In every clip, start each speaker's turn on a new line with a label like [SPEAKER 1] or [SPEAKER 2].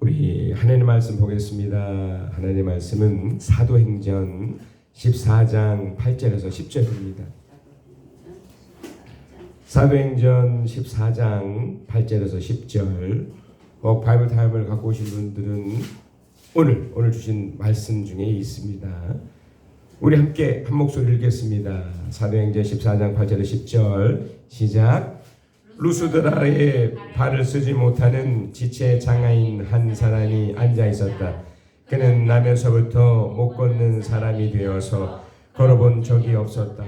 [SPEAKER 1] 우리 하나님의 말씀 보겠습니다. 하나님의 말씀은 사도행전 14장 8절에서 10절입니다. 사도행전 14장 8절에서 10절. 바이블 타임을 갖고 오신 분들은 오늘 주신 말씀 중에 있습니다. 우리 함께 한 목소리 읽겠습니다. 사도행전 14장 8절에서 10절 시작. 루스드라에 발을 쓰지 못하는 지체 장애인 한 사람이 앉아 있었다. 그는 나면서부터 못 걷는 사람이 되어서 걸어본 적이 없었다.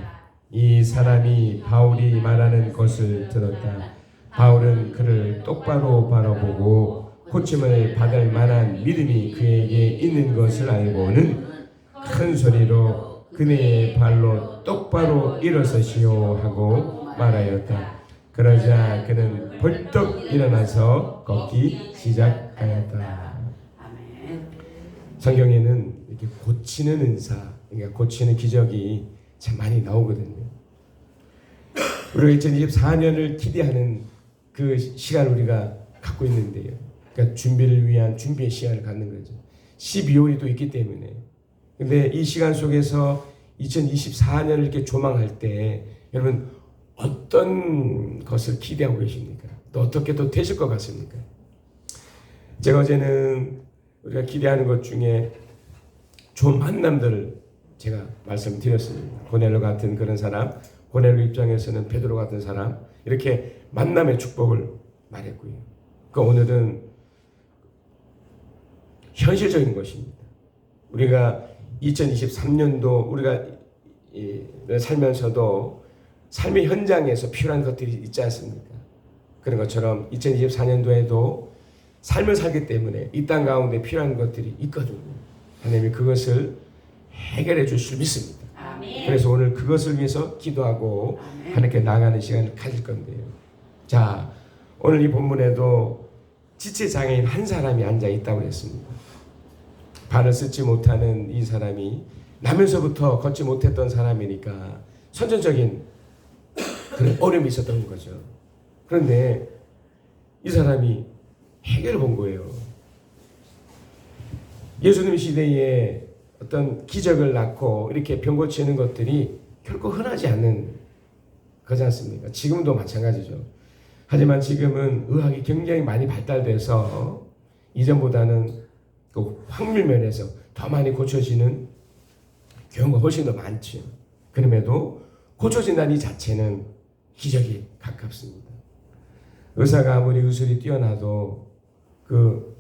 [SPEAKER 1] 이 사람이 바울이 말하는 것을 들었다. 바울은 그를 똑바로 바라보고 고침을 받을 만한 믿음이 그에게 있는 것을 알고는 큰 소리로 그의 발로 똑바로 일어서시오 하고 말하였다. 그러자 그는 벌떡 일어나서 걷기 시작하였다. 성경에는 이렇게 고치는 은사, 그러니까 고치는 기적이 참 많이 나오거든요. 우리가 2024년을 기대하는 그 시간을 우리가 갖고 있는데요. 그러니까 준비를 위한 준비의 시간을 갖는 거죠. 12월이 또 있기 때문에. 근데 이 시간 속에서 2024년을 이렇게 조망할 때 여러분 어떤 것을 기대하고 계십니까? 또 어떻게 또 되실 것 같습니까? 제가 어제는 우리가 기대하는 것 중에 좋은 만남들을 제가 말씀드렸습니다. 고넬로 같은 그런 사람, 고넬로 입장에서는 베드로 같은 사람, 이렇게 만남의 축복을 말했고요. 그 오늘은 현실적인 것입니다. 우리가 2023년도 우리가 살면서도 삶의 현장에서 필요한 것들이 있지 않습니까? 그런 것처럼 2024년도에도 삶을 살기 때문에 이 땅 가운데 필요한 것들이 있거든요. 하나님이 그것을 해결해 주실 줄 믿습니다. 아멘. 그래서 오늘 그것을 위해서 기도하고 아멘. 하나님께 나아가는 시간을 가질 건데요. 자, 오늘 이 본문에도 지체장애인 한 사람이 앉아 있다고 했습니다. 발을 쓰지 못하는 이 사람이 나면서부터 걷지 못했던 사람이니까 선천적인 그런 어려움이 있었던 거죠. 그런데 이 사람이 해결을 본 거예요. 예수님 시대에 어떤 기적을 낳고 이렇게 병 고치는 것들이 결코 흔하지 않는 거지 않습니까? 지금도 마찬가지죠. 하지만 지금은 의학이 굉장히 많이 발달돼서 이전보다는 그 확률 면에서 더 많이 고쳐지는 경우가 훨씬 더 많죠. 그럼에도 고쳐진다는 이 자체는 기적이 가깝습니다. 의사가 아무리 의술이 뛰어나도 그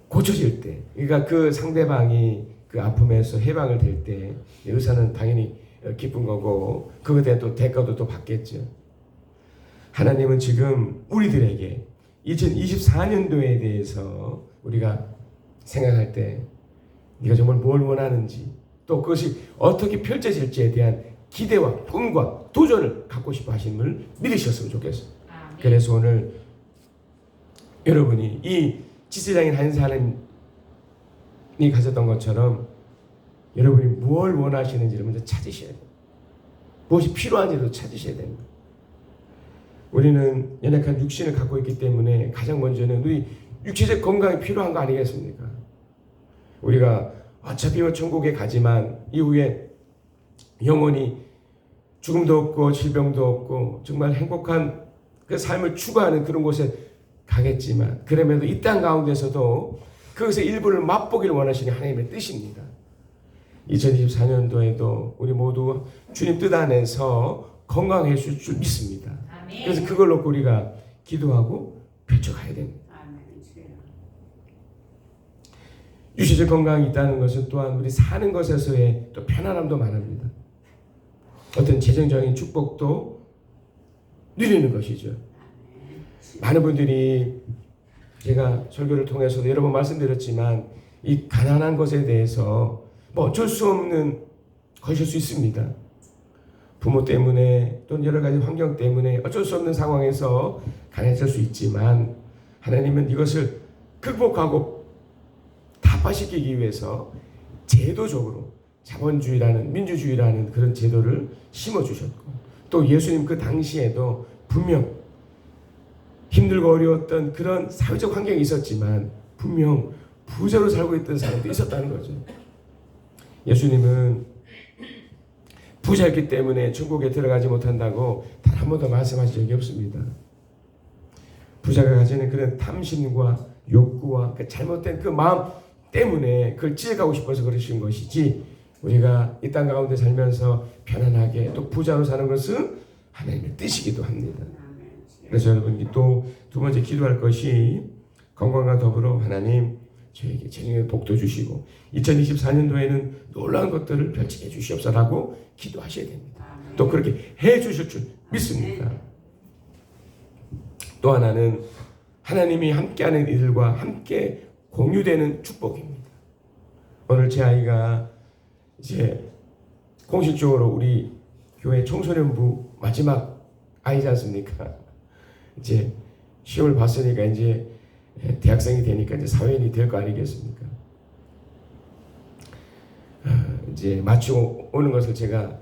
[SPEAKER 1] 고쳐질 때, 그러니까 그 상대방이 그 아픔에서 해방을 될 때 의사는 당연히 기쁜 거고 그거에 대한 또 대가도 또 받겠죠. 하나님은 지금 우리들에게 2024년도에 대해서 우리가 생각할 때 네가 정말 뭘 원하는지 또 그것이 어떻게 펼쳐질지에 대한 기대와 꿈과 도전을 갖고 싶어 하심을 믿으셨으면 좋겠어요. 그래서 오늘 여러분이 이 지체장애인 한 사람이 가졌던 것처럼 여러분이 뭘 원하시는지를 먼저 찾으셔야 돼요. 무엇이 필요한지도 찾으셔야 됩니다. 우리는 연약한 육신을 갖고 있기 때문에 가장 먼저는 우리 육체적 건강이 필요한 거 아니겠습니까? 우리가 어차피 천국에 가지만 이후에 영원히 죽음도 없고 질병도 없고 정말 행복한 그 삶을 추구하는 그런 곳에 가겠지만 그럼에도 이 땅 가운데서도 그것의 일부를 맛보기를 원하시는 하나님의 뜻입니다. 2024년도에도 우리 모두 주님 뜻 안에서 건강해질 줄 믿습니다. 아멘. 그래서 그걸 놓고 우리가 기도하고 펼쳐가야 됩니다. 유시적 건강이 있다는 것은 또한 우리 사는 것에서의 또 편안함도 말합니다. 어떤 재정적인 축복도 누리는 것이죠. 많은 분들이 제가 설교를 통해서도 여러 번 말씀드렸지만 이 가난한 것에 대해서 뭐 어쩔 수 없는 것일 수 있습니다. 부모 때문에 또는 여러 가지 환경 때문에 어쩔 수 없는 상황에서 가난해질 수 있지만 하나님은 이것을 극복하고 타파시키기 위해서 제도적으로 자본주의라는 민주주의라는 그런 제도를 심어주셨고 또 예수님 그 당시에도 분명 힘들고 어려웠던 그런 사회적 환경이 있었지만 분명 부자로 살고 있던 사람도 있었다는 거죠. 예수님은 부자였기 때문에 천국에 들어가지 못한다고 단 한 번도 말씀하신 적이 없습니다. 부자가 가지는 그런 탐심과 욕구와 그 잘못된 그 마음 때문에 그걸 찢어가고 싶어서 그러신 것이지, 우리가 이 땅 가운데 살면서 편안하게 또 부자로 사는 것은 하나님의 뜻이기도 합니다. 그래서 여러분, 또 두 번째 기도할 것이 건강과 더불어 하나님 저에게 재능의 복도 주시고 2024년도에는 놀라운 것들을 펼치게 주시옵소서라고 기도하셔야 됩니다. 또 그렇게 해 주실 줄 믿습니다. 또 하나는 하나님이 함께하는 이들과 함께 공유되는 축복입니다. 오늘 제 아이가 이제 공식적으로 우리 교회 청소년부 마지막 아이지 않습니까? 이제 시험을 봤으니까 이제 대학생이 되니까 이제 사회인이 될 거 아니겠습니까? 이제 마치고 오는 것을 제가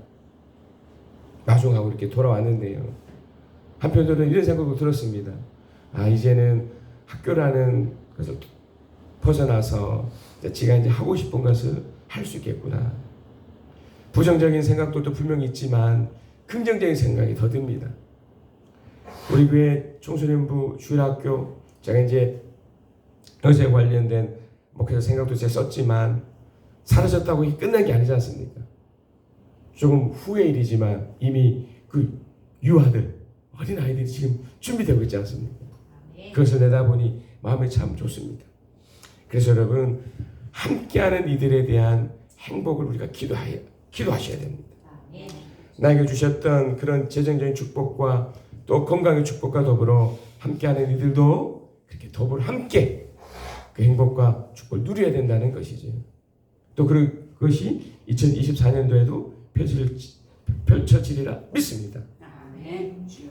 [SPEAKER 1] 마중하고 이렇게 돌아왔는데요. 한편으로는 이런 생각도 들었습니다. 이제는 학교라는 것을 벗어나서 제가 이제 하고 싶은 것을 할 수 있겠구나. 부정적인 생각도 분명히 있지만 긍정적인 생각이 더 듭니다. 우리 교회 청소년부 주일학교, 제가 이제 여기에 관련된 목회자 생각도 제가 썼지만 사라졌다고 끝난 게 아니지 않습니까? 조금 후의 일이지만 이미 그 유아들, 어린 아이들이 지금 준비되고 있지 않습니까? 그것을 내다보니 마음이 참 좋습니다. 그래서 여러분, 함께하는 이들에 대한 행복을 우리가 기도하셔야 됩니다. 나에게 주셨던 그런 재정적인 축복과 또 건강의 축복과 더불어 함께하는 이들도 그렇게 더불어 함께 그 행복과 축복을 누려야 된다는 것이죠. 또 그것이 2024년도에도 펼쳐지리라 믿습니다.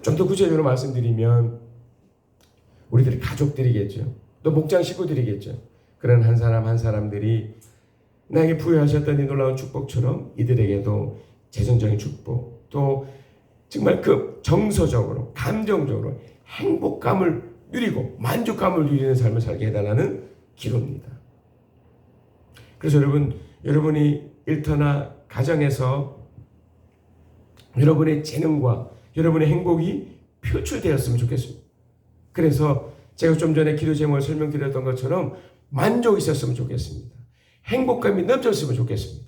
[SPEAKER 1] 좀 더 구체적으로 말씀드리면 우리들의 가족들이겠죠. 또 목장 식구들이겠죠. 그런 한 사람 한 사람들이 나에게 부여하셨던 이 놀라운 축복처럼 이들에게도 재정적인 축복, 또 정말 그 정서적으로 감정적으로 행복감을 누리고 만족감을 누리는 삶을 살게 해달라는 기도입니다. 그래서 여러분이 일터나 가정에서 여러분의 재능과 여러분의 행복이 표출되었으면 좋겠습니다. 그래서 제가 좀 전에 기도 제목을 설명드렸던 것처럼 만족이 있었으면 좋겠습니다. 행복감이 넘쳤으면 좋겠습니다.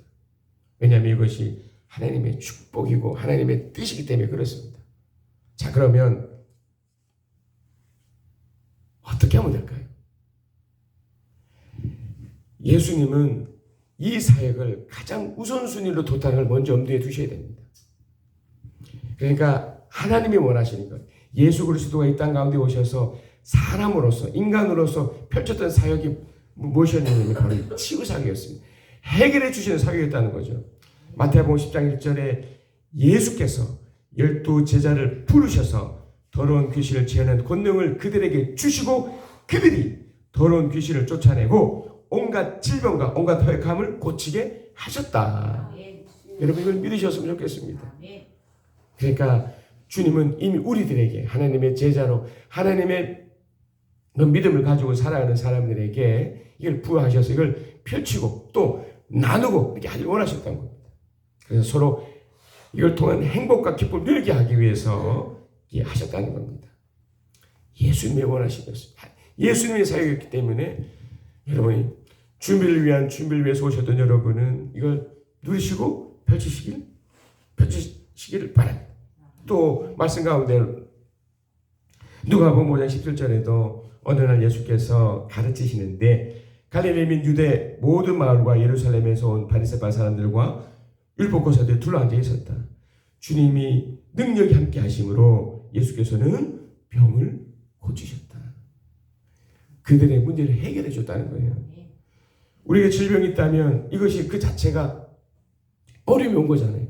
[SPEAKER 1] 왜냐하면 이것이 하나님의 축복이고 하나님의 뜻이기 때문에 그렇습니다. 자, 그러면 어떻게 하면 될까요? 예수님은 이 사역을 가장 우선순위로 도탄을 먼저 염두에 두셔야 됩니다. 그러니까 하나님이 원하시는 것, 예수 그리스도가 이 땅 가운데 오셔서 사람으로서 인간으로서 펼쳤던 사역이 무엇이었냐면 바로 치유 사역이었습니다. 해결해 주시는 사역이었다는 거죠. 마태복음 10장 1절에 예수께서 12 제자를 부르셔서 더러운 귀신을 제어하는 권능을 그들에게 주시고 그들이 더러운 귀신을 쫓아내고 온갖 질병과 온갖 허약함을 고치게 하셨다. 여러분, 이걸 믿으셨으면 좋겠습니다. 그러니까 주님은 이미 우리들에게 하나님의 제자로 하나님의 믿음을 가지고 살아가는 사람들에게 이걸 부여하셔서 이걸 펼치고 또 나누고 이렇게 하길 원하셨다는 겁니다. 그래서 서로 이걸 통한 행복과 기쁨을 누리게 하기 위해서 하셨다는 겁니다. 예수님의 원하신 것입니다. 예수님의 사역이었기 때문에 여러분이 준비를 위해서 오셨던 여러분은 이걸 누리시고 펼치시기를 바랍니다. 또 말씀 가운데 누가복음 5장 17절에도 어느 날 예수께서 가르치시는데 갈릴리 및 유대 모든 마을과 예루살렘에서 온 바리새파 사람들과 율법교사들이 둘러앉아 있었다. 주님이 능력이 함께 하심으로 예수께서는 병을 고치셨다. 그들의 문제를 해결해 줬다는 거예요. 우리에게 질병이 있다면 이것이 그 자체가 어려움이 온 거잖아요.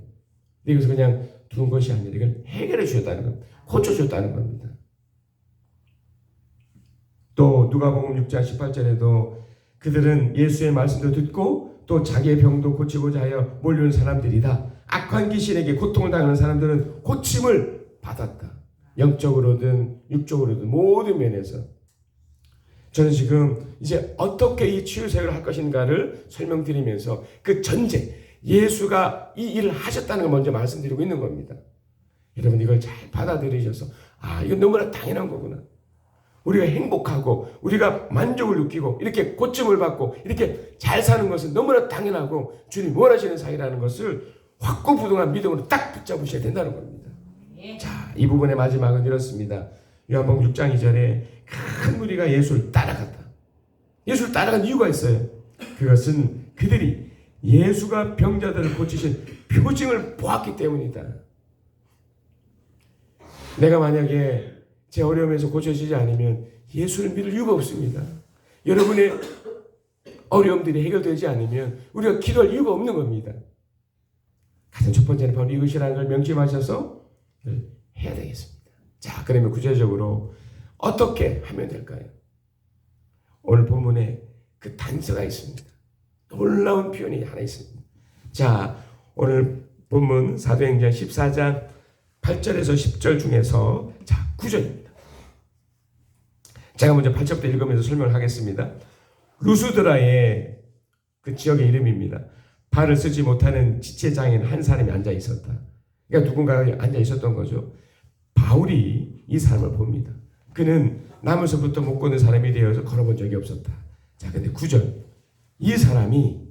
[SPEAKER 1] 이것을 그냥 두는 것이 아니라 이걸 해결해 주셨다는 겁니다. 고쳐줬다는 겁니다. 또 누가복음 6장 18절에도 그들은 예수의 말씀도 듣고 또 자기의 병도 고치고자 하여 몰려온 사람들이다. 악한 귀신에게 고통을 당하는 사람들은 고침을 받았다. 영적으로든 육적으로든 모든 면에서 저는 지금 이제 어떻게 이 치유사역을 할 것인가를 설명드리면서 그 전제, 예수가 이 일을 하셨다는 걸 먼저 말씀드리고 있는 겁니다. 여러분 이걸 잘 받아들이셔서 이건 너무나 당연한 거구나. 우리가 행복하고 우리가 만족을 느끼고 이렇게 고침을 받고 이렇게 잘 사는 것은 너무나 당연하고 주님 원하시는 사이라는 것을 확고부동한 믿음으로 딱 붙잡으셔야 된다는 겁니다. 자, 이 부분의 마지막은 이렇습니다. 요한복음 6장 2절에 큰 무리가 예수를 따라갔다. 예수를 따라간 이유가 있어요. 그것은 그들이 예수가 병자들을 고치신 표징을 보았기 때문이다. 내가 만약에 제 어려움에서 고쳐지지 않으면 예수를 믿을 이유가 없습니다. 여러분의 어려움들이 해결되지 않으면 우리가 기도할 이유가 없는 겁니다. 가장 첫 번째는 바로 이것이라는 걸 명심하셔서 해야 되겠습니다. 자, 그러면 구체적으로 어떻게 하면 될까요? 오늘 본문에 그 단서가 있습니다. 놀라운 표현이 하나 있습니다. 자, 오늘 본문 사도행전 14장 8절에서 10절 중에서 9절입니다. 제가 먼저 8절부터 읽으면서 설명을 하겠습니다. 루스드라의 그 지역의 이름입니다. 발을 쓰지 못하는 지체장애인 한 사람이 앉아 있었다. 그러니까 누군가가 앉아 있었던 거죠. 바울이 이 사람을 봅니다. 그는 나무서부터 못 걷는 사람이 되어서 걸어본 적이 없었다. 자, 근데 9절. 이 사람이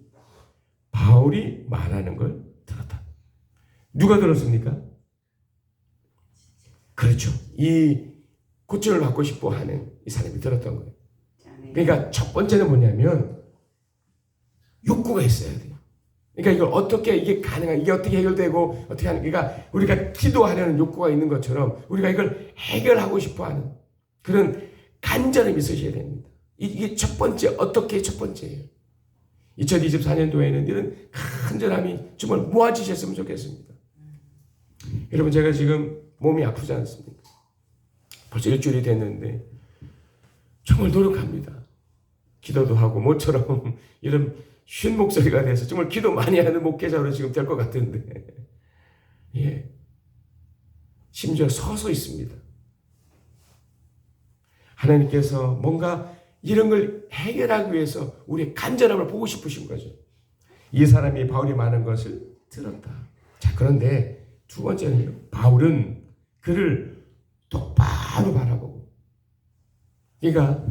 [SPEAKER 1] 바울이 말하는 걸 들었다. 누가 들었습니까? 그렇죠. 이 고침을 받고 싶어 하는 이 사람이 들었던 거예요. 그러니까 첫 번째는 뭐냐면 욕구가 있어야 돼요. 그러니까 이걸 어떻게 이게 가능한, 이게 어떻게 해결되고 어떻게 하는, 그러니까 우리가 기도하려는 욕구가 있는 것처럼 우리가 이걸 해결하고 싶어 하는 그런 간절함이 있으셔야 됩니다. 이게 첫 번째, 어떻게 첫 번째예요. 2024년도에는 이런 간절함이 정말 모아지셨으면 좋겠습니다. 여러분, 제가 지금 몸이 아프지 않습니까? 벌써 일주일이 됐는데 정말 노력합니다. 기도도 하고 모처럼 이런 쉰 목소리가 돼서 정말 기도 많이 하는 목회자로 지금 될 것 같은데, 예, 심지어 서서 있습니다. 하나님께서 뭔가 이런 걸 해결하기 위해서 우리의 간절함을 보고 싶으신 거죠. 이 사람이 바울이 말하는 것을 들었다. 자, 그런데 두 번째는요. 바울은 그를 똑바로 바라보고, 그러니까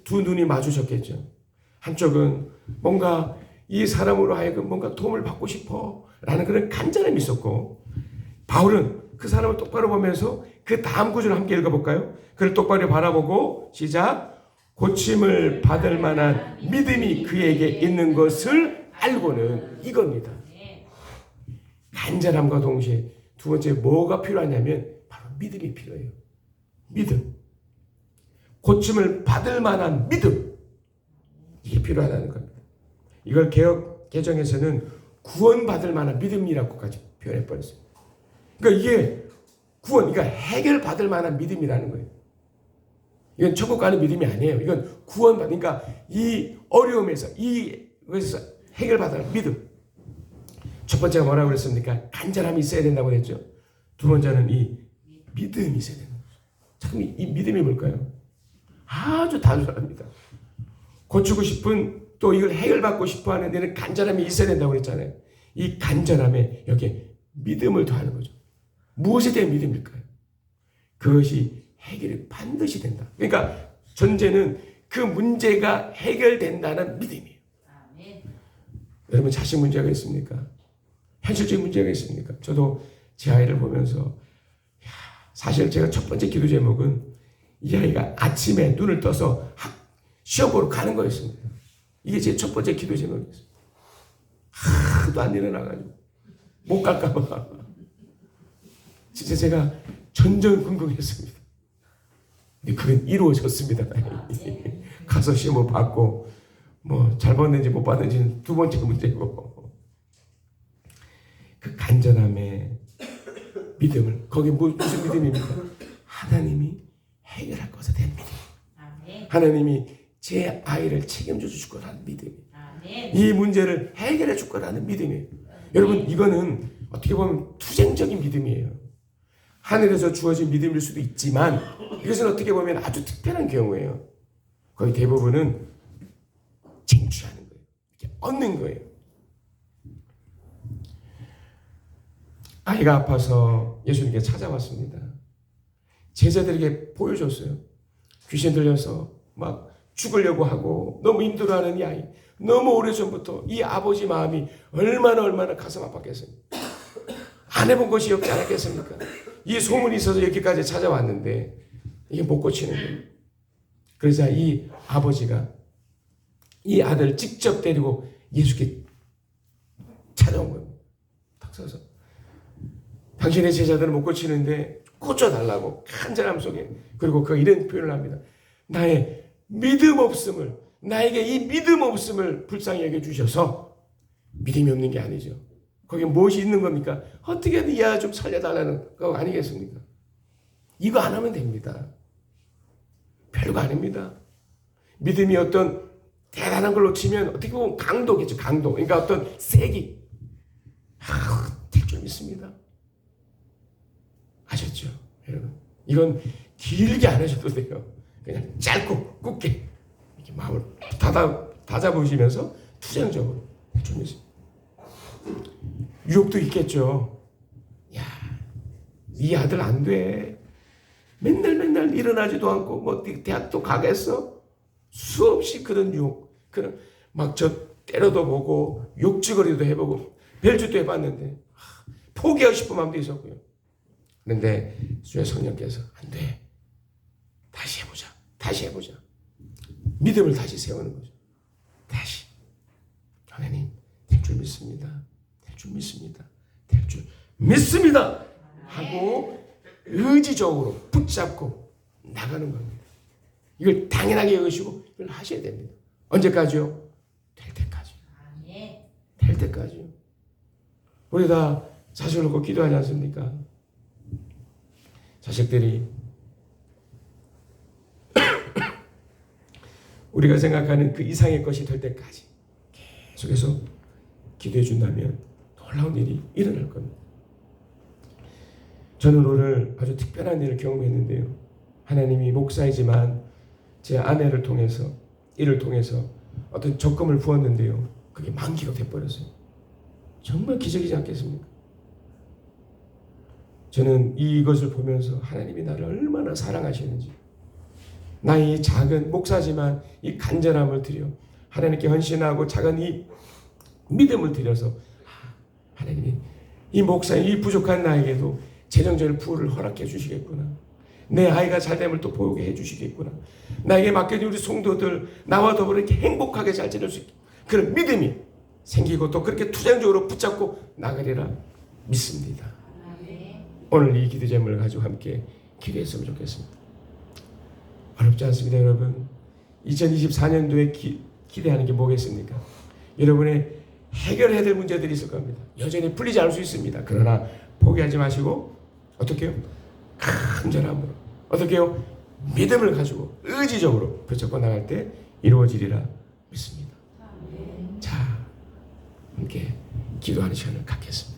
[SPEAKER 1] 두 눈이 마주쳤겠죠. 한쪽은 뭔가 이 사람으로 하여금 뭔가 도움을 받고 싶어 라는 그런 간절함이 있었고, 바울은 그 사람을 똑바로 보면서 그 다음 구절을 함께 읽어볼까요? 그를 똑바로 바라보고 시작. 고침을 받을 만한 믿음이 그에게 있는 것을 알고는, 이겁니다. 간절함과 동시에 두 번째 뭐가 필요하냐면 바로 믿음이 필요해요. 믿음. 고침을 받을 만한 믿음. 이게 필요하다는 겁니다. 이걸 개역 개정에서는 구원받을 만한 믿음이라고까지 표현해버렸어요. 그러니까 이게 구원, 그러니까 해결받을 만한 믿음이라는 거예요. 이건 천국 가는 믿음이 아니에요. 이건 구원받, 그러니까 이 어려움에서, 이것에서 해결받을 믿음. 첫 번째가 뭐라고 그랬습니까? 간절함이 있어야 된다고 그랬죠. 두 번째는 이 믿음이 있어야 된다. 자, 그럼 이 믿음이 뭘까요? 아주 단순합니다. 고치고 싶은, 또 이걸 해결받고 싶어 하는 데는 간절함이 있어야 된다고 그랬잖아요. 이 간절함에 여기에 믿음을 더하는 거죠. 무엇에 대한 믿음일까요? 그것이 해결이 반드시 된다. 그러니까 전제는 그 문제가 해결된다는 믿음이에요. 여러분, 자식 문제가 있습니까? 현실적인 문제가 있습니까? 저도 제 아이를 보면서, 사실 제가 첫 번째 기도 제목은 이 아이가 아침에 눈을 떠서 시험 보러 가는 거였습니다. 이게 제 첫 번째 기도 제목이었어요. 하도 안 일어나가지고 못 갈까봐 진짜 제가 전전긍긍했습니다. 근데 그건 이루어졌습니다. 가서 시험을 받고 뭐 잘 받는지 못 받는지는 두 번째 문제고, 그 간절함의 믿음을, 거기 무슨 믿음입니까? 하나님이 해결할 것에 대한 믿음. 하나님이 제 아이를 책임져 줄 거라는 믿음이에요. 이 문제를 해결해 줄 거라는 믿음이에요. 여러분, 이거는 어떻게 보면 투쟁적인 믿음이에요. 하늘에서 주어진 믿음일 수도 있지만 이것은 어떻게 보면 아주 특별한 경우예요. 거의 대부분은 쟁취하는 거예요. 이렇게 얻는 거예요. 아이가 아파서 예수님께 찾아왔습니다. 제자들에게 보여줬어요. 귀신 들려서 막 죽으려고 하고 너무 힘들어하는 이 아이. 너무 오래전부터 이 아버지 마음이 얼마나 가슴 아팠겠어요. 안 해본 것이 없지 않았겠습니까? 이 소문이 있어서 여기까지 찾아왔는데 이게 못 고치는 거예요. 그러자 이 아버지가 이 아들을 직접 데리고 예수께 찾아온 거예요. 탁 서서 당신의 제자들은 못 고치는데 고쳐달라고 간절함 속에. 그리고 그 이런 표현을 합니다. 나의 믿음 없음을, 나에게 이 믿음 없음을 불쌍히 여겨주셔서, 믿음이 없는 게 아니죠. 거기에 무엇이 있는 겁니까? 어떻게든 이 아이 좀 살려달라는 거 아니겠습니까? 이거 안 하면 됩니다. 별거 아닙니다. 믿음이 어떤 대단한 걸로 치면 어떻게 보면 강도겠죠. 강도. 그러니까 어떤 세기. 될 줄 믿습니다. 아셨죠? 여러분. 이건 길게 안 하셔도 돼요. 그냥 짧고 굵게 이렇게 마음을 다잡으시면서 투쟁적으로 될 줄 믿습니다. 유혹도 있겠죠. 야, 네 아들 안 돼. 맨날 일어나지도 않고 뭐 대학도 가겠어? 수없이 그런 유혹, 그런 막 저 때려도 보고 욕지거리도 해보고 별짓도 해봤는데 포기하고 싶은 마음도 있었고요. 그런데 주의 성령께서 안 돼. 다시 해보자. 믿음을 다시 세우는 거죠. 다시. 하나님, 될 줄 믿습니다. 하고 의지적으로 붙잡고 나가는 겁니다. 이걸 당연하게 여기시고 이걸 하셔야 됩니다. 언제까지요? 될 때까지. 될 때까지요. 우리 다 자식을 놓고 기도하지 않습니까? 자식들이 우리가 생각하는 그 이상의 것이 될 때까지 계속해서 기도해 준다면 놀라운 일이 일어날 겁니다. 저는 오늘 아주 특별한 일을 경험했는데요. 하나님이 목사이지만 제 아내를 통해서, 이를 통해서 어떤 적금을 부었는데요. 그게 만기가 돼버렸어요. 정말 기적이지 않겠습니까? 저는 이것을 보면서 하나님이 나를 얼마나 사랑하시는지, 나의 작은 목사지만 이 간절함을 드려 하나님께 헌신하고 작은 이 믿음을 드려서 하나님이 이 목사의 이 부족한 나에게도 재정적인 부를 허락해 주시겠구나. 내 아이가 잘됨을 또 보게 해 주시겠구나. 나에게 맡겨진 우리 성도들 나와 더불어 이렇게 행복하게 잘 지낼 수 있게 그런 믿음이 생기고 또 그렇게 투쟁적으로 붙잡고 나가리라 믿습니다. 오늘 이 기도 제목을 가지고 함께 기도했으면 좋겠습니다. 어렵지 않습니다, 여러분. 2024년도에 기대하는 게 뭐겠습니까? 여러분의 해결해야 될 문제들이 있을 겁니다. 여전히 풀리지 않을 수 있습니다. 그러나 포기하지 마시고 어떻게 해요? 간절함으로 어떻게 해요? 믿음을 가지고 의지적으로 붙잡고 나갈 때 이루어지리라 믿습니다. 자, 함께 기도하는 시간을 갖겠습니다.